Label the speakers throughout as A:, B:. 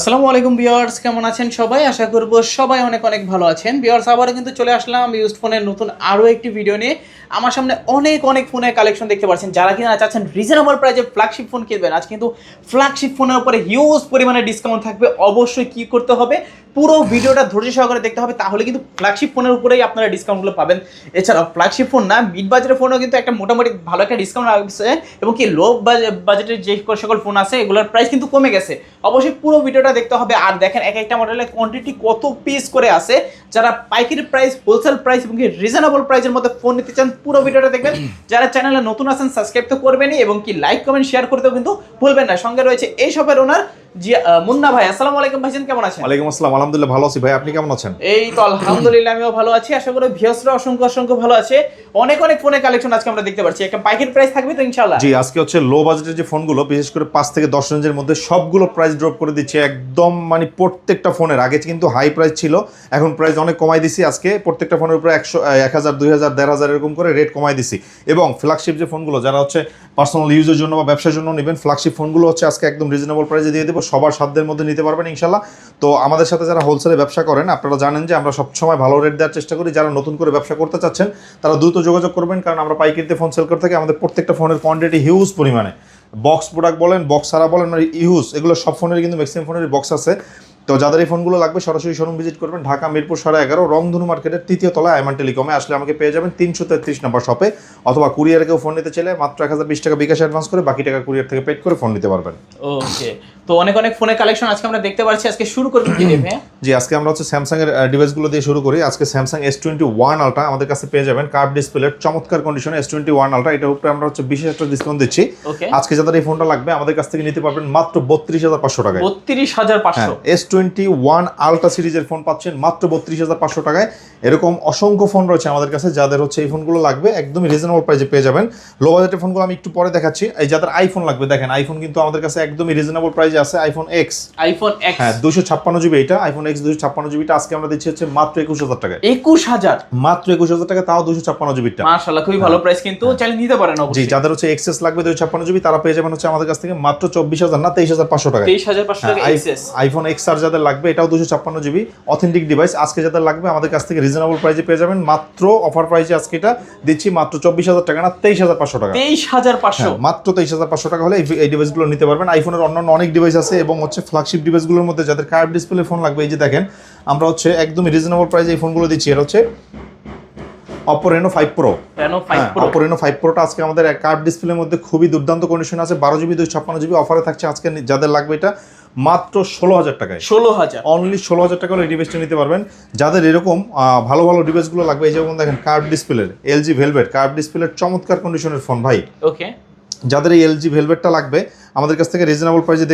A: আসসালামু আলাইকুম ভিউয়ার্স, কেমন আছেন সবাই? আশা করব সবাই অনেক অনেক ভালো আছেন। ভিউয়ার্স, আবারও কিন্তু চলে আসলাম ইউজড ফোনের নতুন আরও একটি ভিডিও নিয়ে। আমার সামনে অনেক ফোনের কালেকশন দেখতে পাচ্ছেন। যারা কিনা চাচ্ছেন রিজনেবল প্রাইসে ফ্ল্যাগশিপ ফোন কিনবেন, আজ কিন্তু ফ্ল্যাগশিপ ফোনের উপরে হিউজ পরিমাণে ডিসকাউন্ট থাকবে। অবশ্যই কি করতে হবে, পুরো ভিডিওটা ধৈর্য সহকারে দেখতে হবে, তাহলে কিন্তু ফ্ল্যাগশিপ ফোনের উপরেই আপনারা ডিসকাউন্টগুলো পাবেন। এছাড়াও ফ্ল্যাগশিপ ফোন না, মিড বাজেটের ফোনও কিন্তু একটা মোটামুটি ভালো একটা ডিসকাউন্ট আছে, এবং কি লো বাজেটের যে সকল ফোন আছে এগুলোর প্রাইস কিন্তু কমে গেছে। অবশ্যই পুরো ভিডিওটা দেখতে হবে। আর দেখেন এক একটা মডেলের কোয়ান্টিটি কত পিস করে আছে। যারা পাইকারি প্রাইস, হোলসেল প্রাইস এবং রিজনেবল প্রাইসের মধ্যে ফোন নিতে চান, পুরো ভিডিওটা দেখবেন। যারা চ্যানেলে নতুন আছেন সাবস্ক্রাইব তো করবেনই, এবং কি লাইক কমেন্ট শেয়ার করতেও কিন্তু ভুলবেন না। সঙ্গে রয়েছে এই শপের ওনার জি মুন্না ভাই। আসসালামু আলাইকুম ভাইজান, কেমন আছেন?
B: ওয়ালাইকুম আসসালাম, আলহামদুলিল্লাহ ভালো আছি ভাই, আপনি কেমন আছেন?
A: এই তো আলহামদুলিল্লাহ, আমিও ভালো আছি। আশা করি ভিউয়ার্সরা অসংখ্য ভালো আছে। অনেক ফোনের কালেকশন আজকে আমরা দেখতে পাচ্ছি। একটা পাইকারি প্রাইস থাকবে তো ইনশাআল্লাহ?
B: জি, আজকে হচ্ছে লো বাজেটের যে ফোনগুলো, বিশেষ করে 5 থেকে 10 রেঞ্জের মধ্যে সবগুলো প্রাইস ড্রপ করে দিচ্ছে একদম। মানে প্রত্যেকটা ফোনের আগে কিন্তু হাই প্রাইস ছিল, এখন প্রাইস অনেক কমাই দিছি। আজকে প্রত্যেকটা ফোনের উপরে 100, 1000, 2000, 1500 এরকম করে রেট কমাই দিছি। এবং ফ্ল্যাগশিপ যে ফোনগুলো, যারা হচ্ছে পার্সোনাল ইউজের জন্য বা ব্যবসার জন্য নেবেন, ফ্ল্যাগশিপ ফোনগুলো হচ্ছে আজকে একদম রিজনেবল প্রাইসে দিয়ে দেবো। সবার সাধ্যের মধ্যে নিতে পারবেন ইনশাল্লাহ। তো আমাদের সাথে যারা হোলসেলে ব্যবসা করেন, আপনারা জানেন যে আমরা সবসময় ভালো রেট দেওয়ার চেষ্টা করি। যারা নতুন করে ব্যবসা করতে চাচ্ছেন তারা দ্রুত যোগাযোগ করবেন, কারণ আমরা পাইকারিতে ফোন সেল করে থাকি। আমাদের প্রত্যেকটা ফোনের কোয়ান্টিটি হিউজ পরিমাণে, বক্স প্রোডাক্ট বলেন, বক্স ছাড়া বলেন, মানে ইউজ, এগুলো সব ফোনের কিন্তু ম্যাক্সিমাম ফোনের বক্স আছে। তো যাদের এই ফোনগুলো লাগবে সরাসরি শোরুম ভিজিট করবেন, ঢাকা মিরপুর 11.5 রংধনু মার্কেটের 3য় তলায় আইমান টেলিকমে আসলে আমাকে পেয়ে যাবেন 333 নম্বর শপে। অথবা কুরিয়ারে কেউ ফোন নিতে চাইলে মাত্র 1020 টাকা বিকাশ অ্যাডভান্স করে বাকি টাকা কুরিয়ার থেকে পেড করে ফোন নিতে পারবেন।
A: ওকে, তো অনেক ফোনের কালেকশন আজকে আমরা দেখতে পাচ্ছি। আজকে শুরু করব কি দিয়ে ভাই?
B: জি, আজকে আমরা হচ্ছে স্যামসাং এর ডিভাইসগুলো দিয়ে শুরু করি। আজকে স্যামসাং S21 আলট্রা আমাদের কাছে পেয়ে যাবেন কার্ভ ডিসপ্লের চমৎকার কন্ডিশনে। S21 আলট্রা, এটার উপরে আমরা হচ্ছে বিশেষ একটা ডিসকাউন্ট দিচ্ছি। আজকে যাদের এই ফোনটা লাগবে আমাদের কাছ থেকে নিতে পারবেন মাত্র 32,500 টাকায়।
A: 32,500?
B: S21 আলট্রা সিরিজের ফোন পাচ্ছেন মাত্র 32,500 টাকায়। এরকম অসংখ্য ফোন রয়েছে আমাদের কাছে, যাদের হচ্ছে এই ফোনগুলো লাগবে একদমই রিজনেবল প্রাইসে পেয়ে যাবেন। লো বাজেটের ফোনগুলো আমি একটু পরে দেখাচ্ছি। এই যাদের আইফোন লাগবে, দেখেন আইফোন কিন্তু আমাদের কাছে একদমই রিজনেবল প্রাইসে আছে। আইফোন এক্স, হ্যাঁ 256 জিবি, এটা আইফোন এক্স 256 জিবিটা আজকে আমরা দিচ্ছি হচ্ছে মাত্র 21,000 টাকায়।
A: 21,000?
B: মাত্র 21,000 টাকা, তাও 256 জিবিটা।
A: মাশাআল্লাহ, খুবই ভালো প্রাইস, কিন্তু চাইলে নিতে পারেন অবশ্যই।
B: জি, যাদের হচ্ছে এক্সএস লাগবে 256 জিবি, তারা পেয়ে যাবেন হচ্ছে আমাদের কাছ থেকে মাত্র 24,000 না 23,500 টাকা।
A: 23,500 টাকা এক্সএস।
B: আইফোন এক্স আর যাদের লাগবে, এটাও 256 জিবি অথেন্টিক ডিভাইস। আজকে যাদের লাগবে আমাদের কাছ থেকে রিজনেবল প্রাইসে পেয়ে যাবেন। মাত্র অফার প্রাইসে আজকে এটা দিচ্ছি মাত্র 24,000 টাকা না 23,500 টাকা।
A: 23,500?
B: মাত্র 23,500 টাকা হলে এই ডিভাইসগুলো নিতে পারবেন। আইফোনের অন্যান্য অনেক ডিভাইস আছে, এবং হচ্ছে ফ্ল্যাগশিপ ডিভাইসগুলোর মধ্যে যাদের কার্ভ ডিসপ্লে ফোন লাগবে, এই যে দেখেন আমরা হচ্ছে একদমই রিজনেবল প্রাইসে এই ফোনগুলো দিচ্ছি। এটা হচ্ছে Oppo Reno 5 Pro। Oppo Reno 5 Proটা আজকে আমাদের কার্ভ ডিসপ্লের মধ্যে খুবই দুর্দান্ত কন্ডিশন আছে। 12 জিবি 256 জিবি অফারে থাকছে আজকে। যাদের লাগবে এটা মাত্র 16,000 টাকায়।
A: 16,000?
B: অনলি 16,000 টাকা হলে এই ডিভাইসটা নিতে পারবেন। যাদের এরকম ভালো ডিভাইসগুলো লাগবে, এই যেমন দেখেন কার্ভ ডিসপ্লের LG ভেলভেট, কার্ভ ডিসপ্লের চমৎকার কন্ডিশনের ফোন ভাই।
A: ওকে,
B: যাদের এই LG ভেলভেটটা লাগবে আমাদের কাছ থেকে রিজনেবল প্রাইসে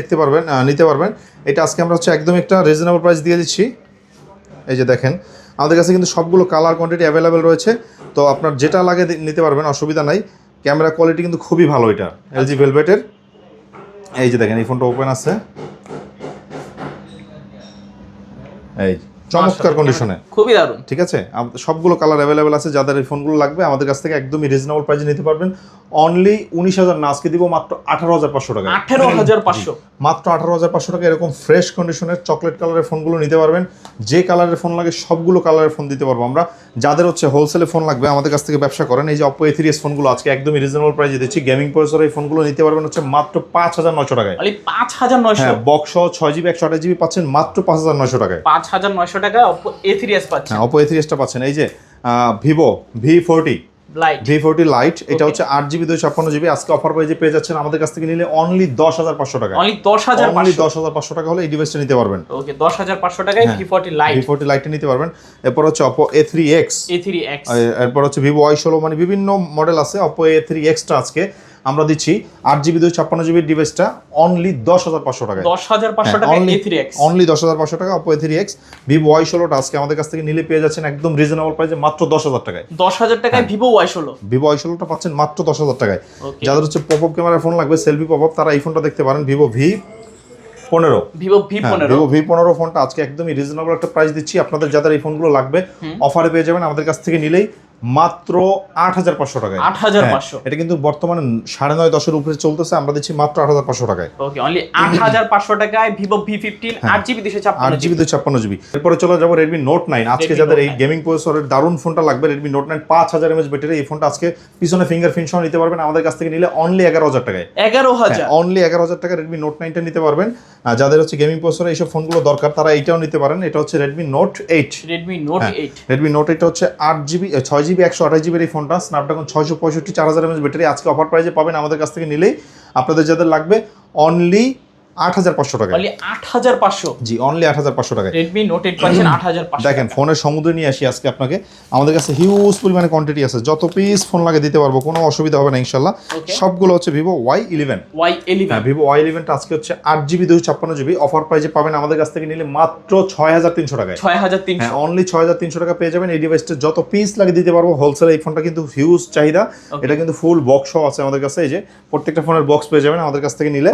B: নিতে পারবেন। এটা আজকে আমরা হচ্ছে একদম একটা রিজনেবল প্রাইস দিয়ে দিচ্ছি। এই যে দেখেন আমাদের কাছে কিন্তু সবগুলো কালার কোয়ান্টিটি অ্যাভেলেবেল রয়েছে, তো আপনার যেটা লাগে নিতে পারবেন, অসুবিধা নাই। ক্যামেরা কোয়ালিটি কিন্তু খুবই ভালো এটা LG ভেলভেটের। এই যে দেখেন এই ফোনটা ওপেন আছে, এই চমৎকার কন্ডিশনে,
A: খুবই দারুণ।
B: ঠিক আছে, সবগুলো কালার অ্যাভেলেবেল আছে। যাদের এই ফোনগুলো লাগবে আমাদের কাছ থেকে একদমই রিজনেবল প্রাইসে নিতে পারবেন। অনলি 19,000 না, আজকে দিব মাত্র 18,500 টাকা।
A: 18,500?
B: মাত্র 18,500 টাকা। এরকম ফ্রেশ কন্ডিশনের চকলেট কালারের ফোনগুলো নিতে পারবেন। যে কালারের ফোন লাগে সবগুলো কালারের ফোন দিতে পারবো আমরা। যাদের হচ্ছে হোলসেলে ফোন লাগবে আমাদের কাছ থেকে ব্যবসা করেন, এই যে Oppo A3s ফোনগুলো আজকে একদমই রিজনেবল প্রাইসে দিচ্ছি। গেমিং প্রসেসর এই ফোনগুলো নিতে পারবেন হচ্ছে মাত্র 5,900 টাকায়।
A: 5,900?
B: হ্যাঁ, বক্স সহ 6 জিবি 128 জিবি পাচ্ছেন মাত্র 5,900 টাকায়।
A: 5,900 টাকা Oppo A3s পাচ্ছেন।
B: হ্যাঁ, Oppo A3sটা পাচ্ছেন। এই যে Vivo V40 লাইট, এটা হচ্ছে 8 জিবি 256 জিবি আজকে অফার প্রাইসে পেয়ে যাচ্ছেন আমাদের কাছ থেকে নিলে অনলি 10,500 টাকা।
A: অনলি 10,500
B: টাকা হলে এই ডিভাইসটা নিতে পারবেন।
A: ওকে, 10,500 টাকায় V40
B: লাইটটা নিতে পারবেন। এরপর হচ্ছে Oppo A3X, এরপর হচ্ছে Vivo Y16, মানে বিভিন্ন মডেল আছে। Oppo A3X টা আজকে আমরা দিচ্ছি 8 জিবি 256 জিবি ডিভাইসটা অনলি 10,500 টাকায়।
A: 10,500 টাকা A3X,
B: অনলি 10,500 টাকা Oppo A3X। Vivo Y16 টা আজকে আমাদের কাছ থেকে নিলে পেয়ে যাচ্ছেন একদম রিজনেবল প্রাইসে মাত্র 10,000 টাকায়।
A: 10,000 টাকায় Vivo Y16
B: টা পাচ্ছেন মাত্র 10,000 টাকায়। যাদের হচ্ছে পপআপ ক্যামেরার ফোন লাগবে, সেলফি পপআপ, তারা এই ফোনটা দেখতে পারেন, Vivo V15 ফোনটা আজকে একদমই রিজনেবল একটা প্রাইস দিচ্ছি আপনাদের। যাদের এই ফোনগুলো লাগবে অফারে পেয়ে যাবেন আমাদের কাছ থেকে নিলেই মাত্র 8,500 টাকায়।
A: 8,500
B: এটা কিন্তু বর্তমানে 9.5-10 উপরে চলতেছে, আমরা দিচ্ছি মাত্র 8,500 টাকায়।
A: ওকে, অনলি 8,500 টাকায় Vivo V15 8GB 256GB
B: 8GB 256GB। এরপরে চলে যাবো Redmi Note 9। আজকে যাদের এই গেমিং প্রসেসরের দারুণ ফোনটা লাগবে, Redmi Note 9 5000 mAh ব্যাটারি, এই ফোনটা আজকে পিছনে ফিঙ্গারপ্রিন্ট সহ নিতে পারবেন আমাদের কাছ থেকে নিলে অনলি 11,000 টাকায়।
A: 11,000
B: অনলি 11,000 টাকা Redmi Note 9 টা নিতে পারবেন। যাদের হচ্ছে গেমিং প্রসেসরে এইসব ফোনগুলো দরকার তারা এইটাও নিতে পারেন। এটা হচ্ছে Redmi Note 8।
A: Redmi Note 8
B: Redmi Note 8 হচ্ছে 8GB 6GB 128GB এর এই ফোনটা, Snapdragon 665 4000 mAh ব্যাটারি। আজকে অফার প্রাইসে পাবেন আমাদের কাছ থেকে নিলেই, আপনাদের যাদের লাগবে অনলি 8,500 টাকা।
A: অনলি 8,500।
B: জি, অনলি 8,500 টাকায়
A: Redmi Note 8 পাচ্ছেন 8,500।
B: দেখেন ফোনের সমুদ্রে নিয়ে আসি আজকে আপনাকে। আমাদের কাছে হিউজ পরিমাণে কোয়ান্টিটি আছে, যত পিস ফোন লাগে দিতে পারবো, কোনো অসুবিধা হবে না ইনশাআল্লাহ। সবগুলো হচ্ছে Vivo Y11।
A: Y11
B: Vivo Y11 টা আজকে হচ্ছে 8GB 256GB অফার প্রাইসে পাবেন আমাদের কাছ থেকে নিলে মাত্র 6,300 টাকায়।
A: 6,300
B: অনলি 6,300 টাকা পেয়ে যাবেন। এই ডিভাইসটা যত পিস লাগে দিতে পারবো হোলসেল। এই ফোনটা কিন্তু হিউজ চাহিদা, এটা কিন্তু ফুল বক্স আছে আমাদের কাছে। এই যে প্রত্যেকটা ফোনের বক্স পেয়ে যাবেন আমাদের কাছ থেকে নিলে,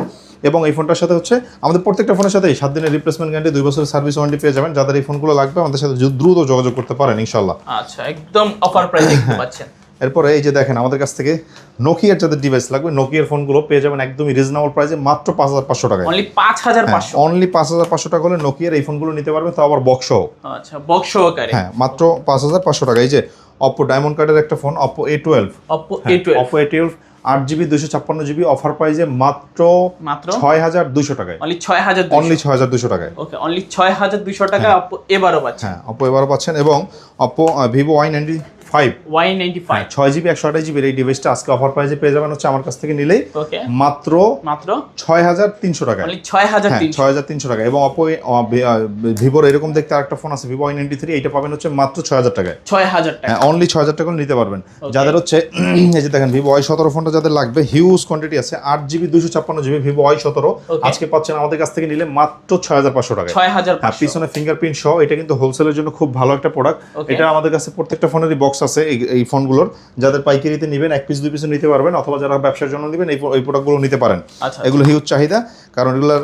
B: এবং এই ফোনটার সাথে হচ্ছে আমাদের প্রত্যেকটা ফোনের সাথে 7 দিনের রিপ্লেসমেন্ট গ্যারান্টি, 2 বছরের সার্ভিস ওয়ারেন্টি পেয়ে যাবেন। যাদের এই ফোনগুলো লাগবে আমাদের সাথে দ্রুত যোগাযোগ করতে পারেন ইনশাআল্লাহ।
A: আচ্ছা, একদম অফার প্রাইসে দেখতে পাচ্ছেন।
B: এরপরে এই যে দেখেন আমাদের কাছ থেকে নোকিয়ার যাদের ডিভাইস লাগবে, নোকিয়ার ফোনগুলো পেয়ে যাবেন একদমই রিজনেবল প্রাইসে মাত্র 5,500 টাকায়।
A: অনলি 5,500।
B: অনলি 5,500 টাকা হলে নোকিয়ার এই ফোনগুলো নিতে পারবেন, তাও আবার বক্স সহ।
A: আচ্ছা, বক্স সহকারে।
B: মাত্র 5,500 টাকা। এই যে Oppo ডায়মন্ড কার্ডের একটা phone Oppo A12।
A: Oppo A12
B: Oppo A12 8GB 256GB offer প্রাইসে মাত্র 6,200 টাকায়।
A: অনলি 6,200।
B: অনলি 6,200 টাকায়।
A: ওকে, অনলি 6,200 টাকা Oppo এবারও পাচ্ছেন।
B: Oppo এবারও পাচ্ছেন। এবং Oppo Vivo Y95 6GB 128GB এই ডিভাইসটা আজকে অফার প্রাইসে পেয়ে যাবেন হচ্ছে আমার কাছ থেকে নিলেই মাত্র 6,300 টাকা।
A: অনলি 6,300।
B: 6,300 টাকা। এবং Oppo Vivoর এরকম দেখতে আরেকটা ফোন আছে Vivo Y93, এইটা পাবেন হচ্ছে মাত্র 6,000 টাকায়।
A: 6,000 টাকা।
B: অনলি 6,000 টাকা নিতে পারবেন। যাদের হচ্ছে এই যে দেখেন Vivo Y17 ফোনটা যাদের লাগবে, হিউজ কোয়ান্টিটি আছে 8GB 256GB Vivo Y17 আজকে পাচ্ছেন আমাদের কাছ থেকে নিলে মাত্র 6,500 টাকায়।
A: 6,500।
B: পিছনে ফিঙ্গারপ্রিন্ট সহ, এটা কিন্তু হোলসেলের জন্য খুব ভালো একটা প্রোডাক্ট। এটা আমাদের কাছে প্রত্যেকটা ফোনেরই বক্স আছে এই ফোনগুলোর। যাদের পাইকারিতে নেবেন 1 পিস 2 পিস নিতে পারবেন, অথবা যারা ব্যবসার জন্য নেবেন এই প্রোডাক্টগুলো নিতে পারেন। এগুলো হিউজ চাহিদা, কারণ এগুলোর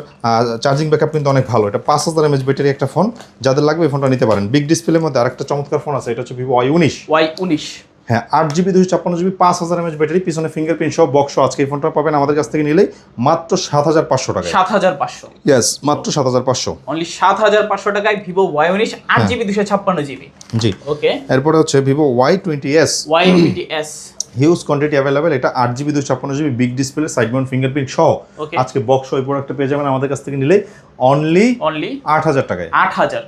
B: চার্জিং ব্যাকআপ কিন্তু অনেক ভালো। এটা 5,000 mAh ব্যাটারি একটা ফোন, যাদের লাগবে এই ফোনটা নিতে পারেন। বিগ ডিসপ্লের মধ্যে আরেকটা চমৎকার ফোন আছে, এটা হচ্ছে Vivo Y19। 8GB 256GB 5,000 mAh battery, পিছনে ফিঙ্গারপ্রিন্ট সহ বক্স। আজকে এই ফোনটা পাবেন আমাদের কাছ থেকে নিলেই মাত্র 7,500 টাকা।
A: 7,500।
B: ইয়েস, মাত্র 7,500।
A: অনলি 7,500 টাকায় Vivo Y19 8GB 256GB।
B: জি, ওকে। এরপরে হচ্ছে Vivo Y20s। Huge quantity available. এটা 8GB 256GB big display, side Mount fingerprint সহ আজকে বক্স ওই প্রোডাক্টটা পেয়ে যাবেন আমাদের কাছ থেকে নিলে অনলি 8,000 টাকায়।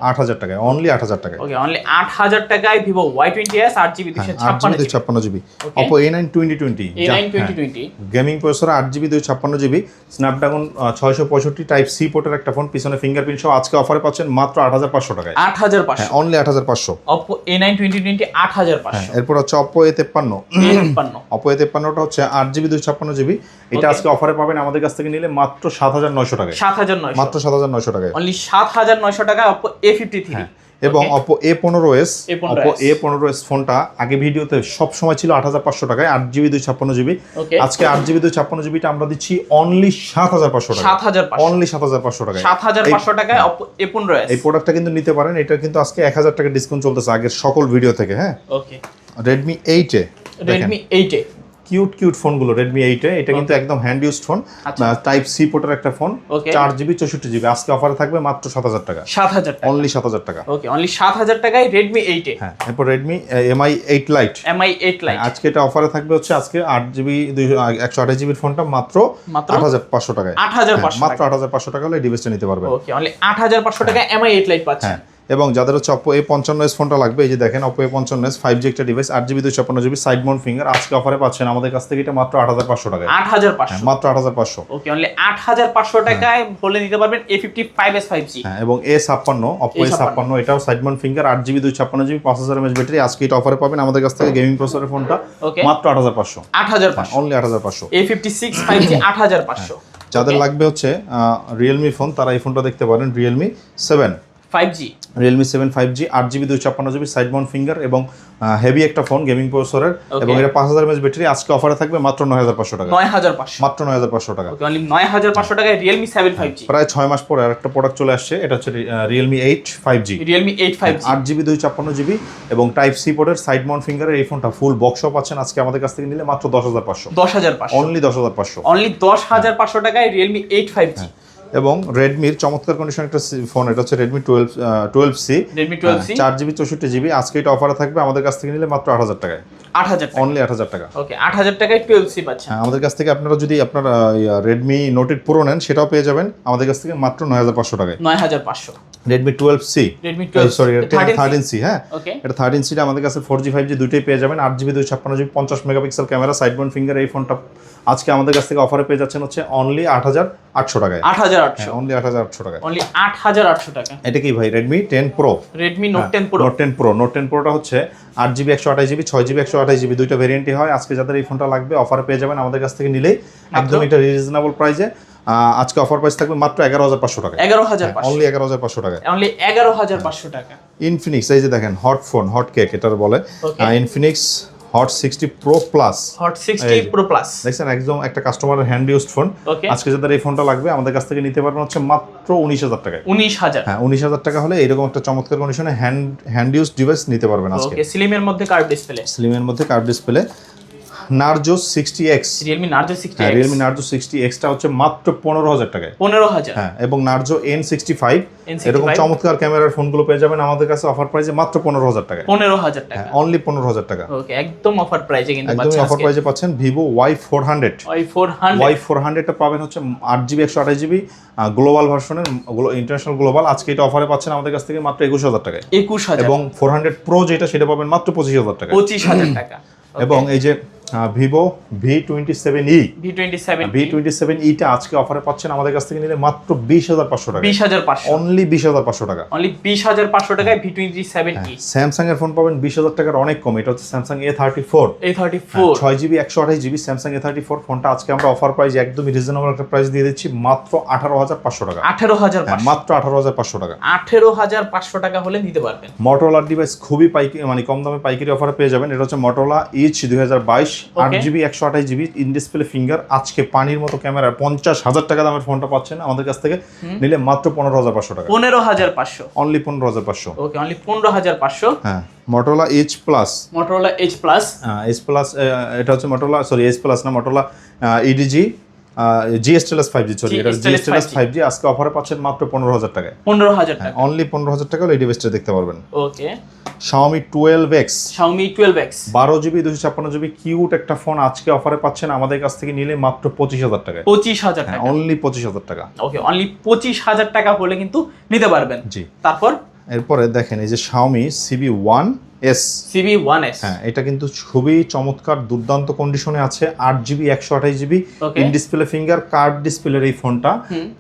B: 8,000 টাকায়, অনলি 8,000 টাকায়।
A: ওকে, অনলি 8,000 টাকায় Vivo Y20s 8GB
B: 256GB Oppo A9 2020 gaming processor 8GB 256GB Snapdragon 665 type C পোর্টের একটা ফোন, পিছনে ফিঙ্গারপ্রিন্ট সহ আজকে অফারে পাচ্ছেন মাত্র 8,500 টাকায়।
A: 8,500,
B: অনলি 8,500।
A: Oppo A9 2020 8,500।
B: এরপর হচ্ছে Oppo A53। Oppo A53টা হচ্ছে 8GB 256GB, এটা আজকে অফারে পাবেন আমাদের কাছ থেকে নিলে মাত্র 7,900 টাকায়।
A: 7,900,
B: মাত্র 7,900 টাকায়।
A: অনলি 7,900 টাকায় Oppo A53।
B: এবং Oppo A15s। Oppo A15s ফোনটা আগে ভিডিওতে সব সময় ছিল 8,500 টাকায় 8GB 256GB। আজকে 8GB 256GBটা আমরা দিচ্ছি অনলি 7,500 টাকা। অনলি 7,500 টাকায়।
A: 7,500 টাকায় Oppo A15s।
B: এই প্রোডাক্টটা কিন্তু নিতে পারেন, এটা কিন্তু আজকে 1,000 টাকা ডিসকাউন্ট চলতেছে আগের সকল ভিডিও থেকে।
A: ওকে,
B: Redmi 8 কিউট ফোনগুলো Redmi 8 এটা কিন্তু একদম হ্যান্ড ইউজড ফোন, টাইপ সি পোর্টের একটা ফোন, 4GB 64GB আজকে অফারে থাকবে মাত্র 7,000 টাকা। 7,000 টাকা, অনলি 7,000 টাকা।
A: ওকে, অনলি 7,000 টাকায় Redmi 8
B: এরপর Redmi Mi 8 Lite। আজকে এটা অফারে থাকবে হচ্ছে আজকে 8GB 128GB ফোনটা মাত্র 8,500 টাকায়।
A: 8,500,
B: মাত্র 8,500 টাকা হলে ডিভাইসটা নিতে পারবেন।
A: ওকে, অনলি 8,500 টাকায় Mi 8 Lite পাচ্ছেন।
B: এবং যাদের হচ্ছে Oppo A55s ফোনটা লাগবে, এই যে দেখেন Oppo A55s 5G একটা device, 8GB 256GB side Mount finger, আজকে অফারে পাচ্ছেন আমাদের কাছ থেকে এটা মাত্র 8,500 টাকায়।
A: 8,500,
B: মাত্র 8,500।
A: ওকে, অনলি 8,500 টাকায় বলে নিতে পারবেন A55s 5G।
B: এবং A56 Oppo A56 এটাও side Mount finger, 8GB 256GB 5,000 mAh battery, আজকে এটা অফারে পাবেন আমাদের কাছ থেকে গেমিং প্রসেসরের ফোনটা মাত্র 8,500।
A: 8,500,
B: অনলি 8,500।
A: A56 5G 8,500।
B: যাদের লাগবে হচ্ছে Realme ফোন তারা এই ফোনটা দেখতে পারেন, Realme 7।
A: 5G
B: Realme 7 5G 8GB 256GB side Mount finger এবং হেভি একটা ফোন গেমিং প্রসেসরের এবং এটা 5000 mAh ব্যাটারি আজকে অফারে থাকবে মাত্র 9500 টাকা
A: 9500
B: মাত্র 9500 টাকা
A: ওকে অনলি 9500 টাকায় রিয়েলমি 7 5G
B: প্রায় 6 মাস পরে আরেকটা প্রোডাক্ট চলে আসছে এটা হচ্ছে Realme 8 5G
A: Realme 8 5G
B: 8GB 256GB এবং টাইপ সি পোর্টের সাইড মাউন্ট ফিঙ্গারের এই ফোনটা ফুল বক্সও পাচ্ছেন আজকে আমাদের কাছ থেকে নিলে মাত্র 10500 অনলি
A: 10500 টাকায় রিয়েলমি 8 5G
B: এবং রেডমির চমৎকার কন্ডিশন একটা ফোন এটা হচ্ছে রেডমি 12C 4GB 64GB আজকে এটা অফারে থাকবে আমাদের কাছ থেকে নিলে মাত্র 8000 টাকায়
A: 8000 টাকা
B: অনলি 8000 টাকা
A: ওকে 8000 টাকায় 12C পাচ্ছেন
B: আমাদের কাছ থেকে আপনারা যদি আপনার রেডমি নোট 8 প্রো নেন সেটাও পেয়ে যাবেন আমাদের কাছ থেকে মাত্র 9500 টাকায়
A: 9500
B: Redmi 12C
A: Redmi 12
B: sorry 13C হ্যাঁ
A: ওকে
B: এটা 13C টা আমাদের কাছে 4G 5G দুইটাই পেয়ে যাবেন 8GB 256GB 50 megapixel camera side Mount finger এই ফোনটা আজকে আমাদের কাছ থেকে অফারে পেয়ে যাচ্ছেন হচ্ছে অনলি 8800 টাকায়
A: 8800
B: অনলি 8800 টাকায়
A: অনলি 8800 টাকা
B: এটা কি ভাই Redmi 10 pro
A: Redmi note 10 pro
B: note 10 প্রোটা হচ্ছে 8GB 128GB 6GB 128GB দুইটা ভেরিয়েন্টই হয় আজকে যাদের এই ফোনটা লাগবে অফারে পেয়ে যাবেন আমাদের কাছ থেকে নিলেই একদম এটা রিজনেবল প্রাইসে আজকে অফার প্রাইস থাকবে মাত্র 11500 টাকা
A: 11500
B: অনলি 11500 টাকা
A: অনলি 11500 টাকা
B: ইনফিনিক্স এই যে দেখেন হট ফোন হট কেক এটার বলে Infinix hot 60 pro plus
A: hot 60 pro plus
B: দেখছেন একদম একটা কাস্টমারের হ্যান্ড ইউজড ফোন আজকে যাদের এই ফোনটা লাগবে আমাদের কাছ থেকে নিতে পারবেন হচ্ছে মাত্র 19000 টাকায়
A: 19000
B: হ্যাঁ 19000 টাকা হলে এরকম একটা চমৎকার কন্ডিশনে হ্যান্ড ইউজড ডিভাইস নিতে পারবেন আজকে
A: ওকে স্লিমের মধ্যে curve display
B: Narzo 60X
A: Realme Narzo 60X
B: Realme Narzo 60X টা হচ্ছে মাত্র 15000 টাকায়
A: 15000
B: হ্যাঁ এবং নার্জো N65 এরকম চমৎকার ক্যামেরার ফোনগুলো পেয়ে যাবেন আমাদের কাছে অফার প্রাইসে মাত্র 15000 টাকায়
A: 15000 টাকা
B: অনলি 15000 টাকা
A: ওকে একদম অফার প্রাইসে কিন্তু
B: একদম অফার প্রাইসে পাচ্ছেন ভিভো Y400 টা পাবেন হচ্ছে 8GB 128GB গ্লোবাল ভার্সনের ইন্টারন্যাশনাল গ্লোবাল আজকে এটা অফারে পাচ্ছেন আমাদের কাছ থেকে মাত্র 21000 টাকায়
A: 21000
B: এবং 400 প্রো যেটা সেটা পাবেন মাত্র 25000 টাকা
A: 25000 টাকা
B: এবং এই যে ভিভো V27e
A: V27e
B: টা আজকে অফারে পাচ্ছেন আমাদের কাছ থেকে নিলে মাত্র 20500 টাকা
A: 20500
B: অনলি 20500 টাকা
A: অনলি 20500 টাকায় V27e
B: স্যামসাং এর ফোন পাবেন 20000 টাকার অনেক কম এটা হচ্ছে Samsung A34 6GB 128GB Samsung A34 ফোনটা আজকে আমরা অফার প্রাইস একদমই রিজনেবল একটা প্রাইস দিয়ে দিচ্ছি মাত্র 18500 টাকা
A: 18500
B: মাত্র 18500 টাকা
A: 18500 টাকা হলে নিতে পারবেন
B: Motorola ডিভাইস খুবই মানে কম দামে পাইকারি অফারে পেয়ে যাবেন এটা হচ্ছে Motorola Edge 2022 8GB 128GB in display finger আজকে পানির মতো ক্যামেরা 50000 টাকা দামের ফোনটা পাচ্ছেন আমাদের কাছ থেকে নিলে মাত্র 15500 টাকা
A: 15500
B: অনলি 15500
A: ওকে অনলি 15500
B: হ্যাঁ Motorola Edge Plus
A: Edge Plus
B: এটা হচ্ছে Motorola Edge Plus না Motorola EDG GSTLS 5G sorry এটা GSTLS 5G আজকে অফারে পাচ্ছেন মাত্র 15000 টাকায়
A: 15000 টাকা
B: অনলি 15000 টাকা হলে এই ডিভাইসটা দেখতে পারবেন
A: ওকে
B: Xiaomi 12X
A: 12GB
B: 12GB cute একটা ফোন আজকে অফারে পাচ্ছেন আমাদের কাছ থেকে নিলে মাত্র 25000 টাকায়
A: 25000 টাকা
B: অনলি 25000 টাকা
A: ওকে অনলি 25000 টাকা হলে কিন্তু নিতে পারবেন
B: জি
A: তারপর
B: এরপরে দেখেন এই যে Xiaomi CB1S হ্যাঁ এটা কিন্তু খুবই চমৎকার দুর্দান্ত কন্ডিশনে আছে 8GB 128GB in display finger curve ডিসপ্লের এই ফোনটা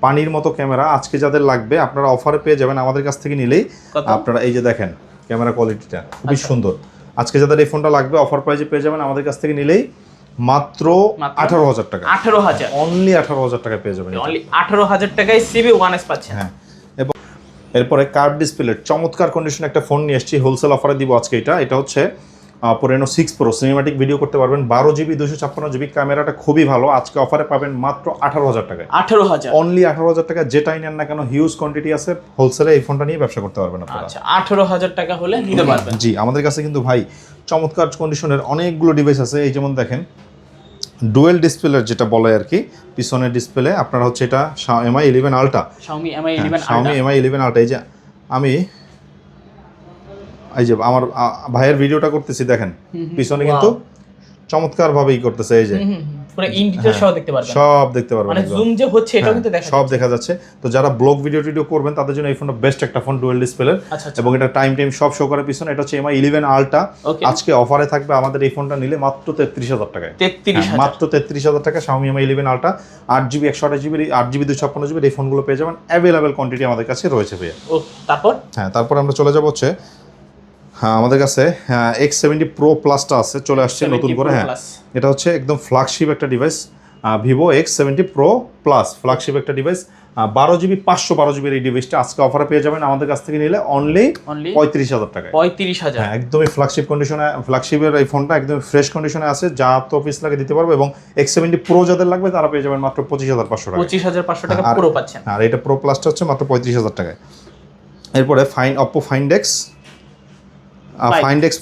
B: পানির মতো ক্যামেরা আজকে যাদের লাগবে আপনারা অফারে পেয়ে যাবেন আমাদের কাছ থেকে নিলেই আপনারা এই যে দেখেন ক্যামেরা কোয়ালিটিটা খুবই সুন্দর আজকে যাদের এই ফোনটা লাগবে অফার প্রাইসে পেয়ে যাবেন আমাদের কাছ থেকে নিলেই মাত্র 18000 টাকা
A: 18000
B: অনলি 18000 টাকায় পেয়ে যাবেন
A: অনলি 18000 টাকায় CB1S পাচ্ছেন
B: হ্যাঁ এবং এরপরে কার্ভ ডিসপ্লের চমৎকার কন্ডিশনে একটা ফোন নিয়ে এসেছি হোলসেল অফারে দিব আজকে এটা হচ্ছে Reno 6 Pro সিনেমাটিক ভিডিও করতে পারবেন 12GB 256GB ক্যামেরাটা খুবই ভালো আজকে অফারে পাবেন মাত্র 18000 টাকায়
A: 18000
B: অনলি 18000 টাকা যেটাই নেন না কেন হিউজ কোয়ান্টিটি আছে হোলসেলে এই ফোনটা নিয়ে ব্যবসা করতে পারবেন আপনারা
A: আচ্ছা 18000 টাকা হলে নিতে পারবেন
B: জি আমাদের কাছে কিন্তু ভাই চমৎকার কন্ডিশনের অনেকগুলো ডিভাইস আছে এই যেমন দেখেন ডুয়েল ডিসপ্লের যেটা বলে আর কি পিছনের ডিসপ্লে আপনারা হচ্ছে এটা Mi 11 Ultra Xiaomi Mi 11 Ultra এই যে আমি এই যে আমার ভাইয়ের ভিডিওটা করতেছি দেখেন পিছনে কিন্তু চমৎকার ভাবেই করতেছে এই যে
A: পুরো ইন ডিটেইলস সব দেখতে পারবেন
B: সব দেখতে পারবেন
A: মানে জুম যে হচ্ছে এটাও কিন্তু দেখা
B: সব দেখা যাচ্ছে তো যারা ব্লগ ভিডিও করবেন তাদের জন্য এই ফোনটা বেস্ট একটা ফোন ডুয়াল ডিসপ্লের এবং এটা টাইম সব শো করে পিছনে এটা হচ্ছে Mi 11 Ultra আজকে অফারে থাকবে আমাদের এই ফোনটা নিলে মাত্র 33000 টাকায়
A: 33000
B: মাত্র 33000 টাকা Xiaomi Mi 11 Ultra 8GB 128GB 8GB 256GB এই ফোনগুলো পেয়ে যাবেন अवेलेबल কোয়ান্টিটি আমাদের কাছে রয়েছে ভাইয়া তারপর আমরা চলে যাব হচ্ছে হ্যাঁ আমাদের কাছে X70 Pro Plus-টা আছে চলে আসছে নতুন করে হ্যাঁ এটা হচ্ছে একদম ফ্ল্যাগশিপ একটা device Vivo X70 Pro Plus flagship একটা ডিভাইস 12GB 512GB এই ডিভাইসটা আজকে অফারে পেয়ে যাবেন আমাদের কাছ থেকে নিলে অনলি 35,000 টাকায়।
A: 35,000,
B: হ্যাঁ, একদমই ফ্ল্যাগশিপ কন্ডিশনে, ফ্ল্যাগশিপের এই ফোনটা একদমই ফ্রেশ কন্ডিশনে আছে, যা তো অফিস লাগে দিতে পারবো। এবং X70 Pro যাদের লাগবে তারা পেয়ে যাবেন মাত্র 25,500 টাকা।
A: 25,500 টাকা পুরো পাচ্ছেন।
B: আর এটা প্রো প্লাসটা হচ্ছে মাত্র 35,000 টাকায়। এরপরে Oppo Find X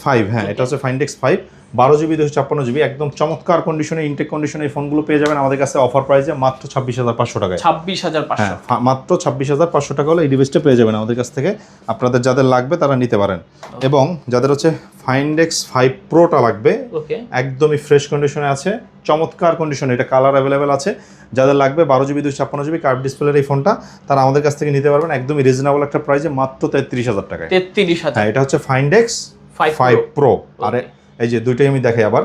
B: 5, হ্যাঁ এটা হচ্ছে Find X 5, 12GB 256GB, একদম চমৎকার কন্ডিশনে, ইনটেক কন্ডিশনে এই ফোনগুলো পেয়ে যাবেন আমাদের কাছে অফার প্রাইসে মাত্র 26,500 টাকায়।
A: 26,500,
B: হ্যাঁ, মাত্র 26,500 টাকা হলে এই ডিভাইসটা পেয়ে যাবেন আমাদের কাছ থেকে। আপনাদের যাদের লাগবে তারা নিতে পারেন। এবং যাদের হচ্ছে Find X 5 Proটা লাগবে, একদমই ফ্রেশ কন্ডিশনে আছে, চমৎকার কন্ডিশনে, এটা কালার অ্যাভেলেবেল আছে। যাদের লাগবে 12GB 256GB কার্ভ ডিসপ্লের এই ফোনটা, তারা আমাদের কাছ থেকে নিতে পারবেন একদমই রিজনেবল একটা প্রাইসে মাত্র 33,000 টাকায়।
A: 33,000,
B: হ্যাঁ, এটা হচ্ছে Find X 5 Pro। আর এই যে দুইটাই আমি দেখাই আবার,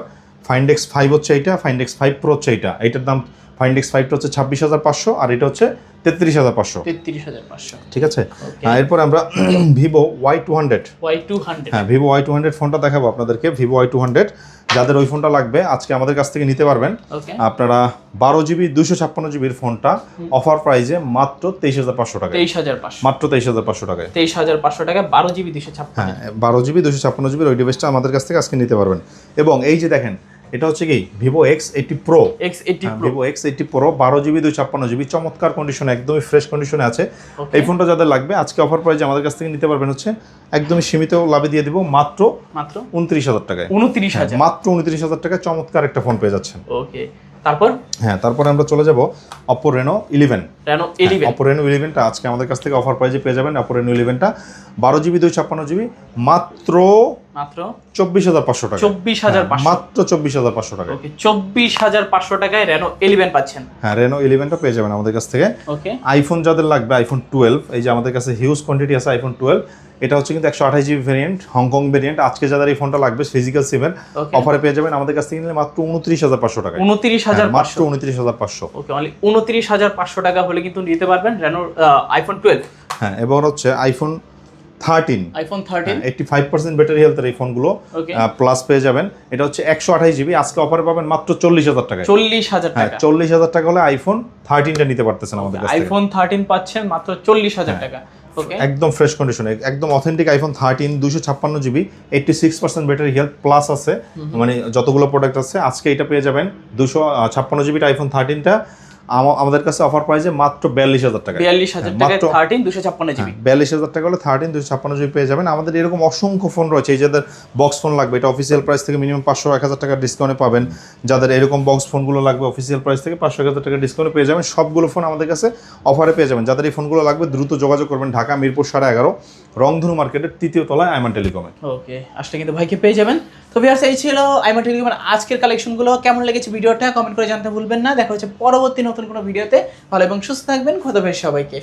B: Find X 5 হচ্ছে এইটা, Find X 5 Pro হচ্ছে এইটা। এইটার দাম Find X 5টা হচ্ছে 26,500 আর এটা হচ্ছে 33,500। ঠিক আছে। এরপর আমরা Vivo Y200, হ্যাঁ Vivo Y200 ফোনটা দেখাবো আপনাদেরকে। Vivo Y200 যাদের ওই ফোনটা লাগবে আজকে আমাদের কাছ থেকে নিতে পারবেন। আপনারা 12GB 256GB ফোনটা অফার প্রাইসে মাত্র 23,500 টাকা।
A: 23,500,
B: মাত্র 23,500 টাকায়।
A: 23,500 টাকা 12GB 256।
B: হ্যাঁ, 12GB 256GB ওই ডিভাইসটা আমাদের কাছ থেকে আজকে নিতে পারবেন। এবং এই যে দেখেন, এটা হচ্ছে কি Vivo X80 Pro, Vivo X80 Pro 12GB 256GB, চমৎকার কন্ডিশনে, একদমই ফ্রেশ কন্ডিশনে আছে। এই ফোনটা যাদের লাগবে আজকে অফার প্রাইসে আমাদের কাছ থেকে নিতে পারবেন হচ্ছে একদমই সীমিত লাভে দিয়ে দিব মাত্র 29,000 টাকায়।
A: 29,000,
B: মাত্র 29,000 টাকায় চমৎকার একটা ফোন পেয়ে যাচ্ছেন।
A: ওকে, তারপর
B: হ্যাঁ, তারপরে আমরা চলে যাব Oppo Reno 11। Oppo Reno 11টা আজকে আমাদের কাছ থেকে অফার প্রাইসে পেয়ে যাবেন। Oppo Reno 11টা 12GB 256GB মাত্র 24,500 টাকা।
A: 24,500,
B: মাত্র 24,500 টাকা।
A: ওকে, 24,500 টাকায় Reno 11 পাচ্ছেন।
B: হ্যাঁ, Reno 11টা পেয়ে যাবেন আমাদের কাছ থেকে।
A: ওকে,
B: আইফোন যাদের লাগবে iPhone 12, এই যে আমাদের কাছে হিউজ কোয়ান্টিটি আছে iPhone 12। এটা হচ্ছে কিন্তু 128GB ভেরিয়েন্ট, হংকং ভেরিয়েন্ট। আজকে যাদের এই ফোনটা লাগবে ফিজিক্যাল সিমের অফারে পেয়ে যাবেন আমাদের কাছ থেকে নিলে মাত্র 29,500 টাকা।
A: 29,500,
B: মাত্র 29,500।
A: ওকে, অনলি 29,500 টাকা হলে কিন্তু নিতে পারবেন Reno iPhone 12।
B: হ্যাঁ, এবং হচ্ছে iPhone 13, 85% ব্যাটারি হেলথের এই ফোনগুলো প্লাস পেয়ে যাবেন। এটা হচ্ছে 128GB, আজকে অফারে পাবেন মাত্র 40,000 টাকা।
A: 40,000 টাকা।
B: 40,000 টাকা হলে iPhone 13টা নিতে পারতেছেন আমাদের কাছ থেকে।
A: iPhone 13 পাচ্ছেন মাত্র 40,000 টাকা। ওকে,
B: একদম ফ্রেশ কন্ডিশনে, একদম authentic iPhone 13 256GB, 86% battery health plus আছে, মানে যতগুলো প্রোডাক্ট আছে আজকে এটা পেয়ে যাবেন 256GB iPhone 13টা আমাদের কাছে অফার প্রাইসে মাত্র 42,000 টাকা।
A: 42,000 টাকা 13 256GB।
B: 42,000 টাকা হলে 13 256GB পেয়ে যাবেন। আমাদের এরকম অসংখ্য ফোন রয়েছে। এই যাদের বক্স ফোন লাগবে, এটা অফিসিয়াল প্রাইস থেকে মিনিমাম 500-1000 টাকা ডিসকাউন্টে পাবেন। যাদের এরকম বক্স ফোনগুলো লাগবে অফিসিয়াল প্রাইস থেকে 500-1000 টাকা ডিসকাউন্টে পেয়ে যাবেন। সবগুলো ফোন আমাদের কাছে অফারে পেয়ে যাবেন। যাদের এই ফোনগুলো লাগবে দ্রুত যোগাযোগ করবেন। ঢাকা মিরপুর 11.5 রংধনু মার্কেটের 3য় তলায় আইমান টেলিকমে।
A: ওকে, আসলে কিন্তু ভাইকে পেয়ে যাবেন। তো ভিউয়ার্স, এই ছিল আইমান টেলিকমের আজকের কালেকশনগুলো। কেমন লেগেছে ভিডিওটা কমেন্ট করে জানতে ভুলবেন না। দেখা হচ্ছে পরবর্তী নতুন কোনো ভিডিওতে। ভালো এবং সুস্থ থাকবেন। খোদা হাফেজ সবাইকে।